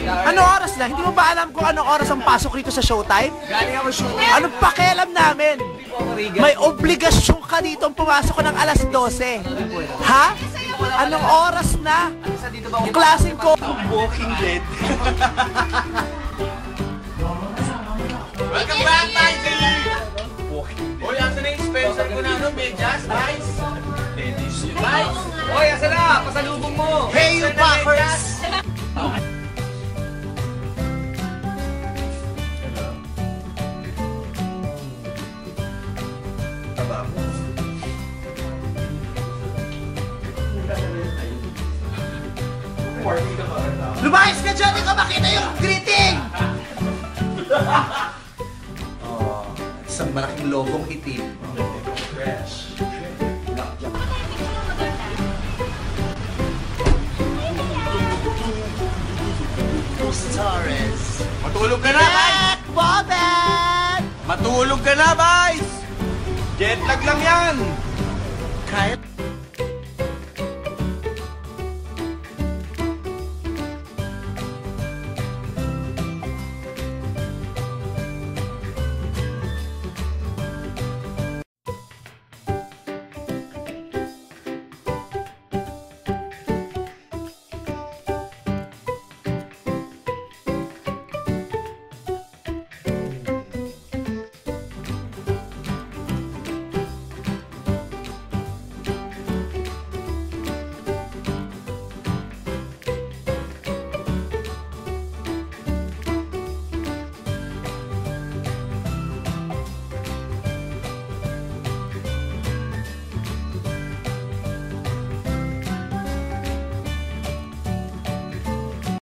Ano oras na? Hindi mo ba alam kung anong oras ang pasok rito sa Showtime? Galing ako shooting. Anong pakialam namin? May obligasyon ka dito pumasok ng alas 12. Ha? Anong oras na? Yung klaseng ko. Walking Dead. Welcome back, Mikey! Hoy, asa na yung Spencer ko na ano? Medyas? Nice! Nice! Hoy, asa na? Pasalubong mo! Hey, you fuckers! Lumayas ka dyan! Hindi ka makita yung greeting! Isang malaking logong itim. Fresh. Torres. Matulog ka na, Vice! Bobet! Matulog ka na, Vice! Jet lag lang yan! Kahit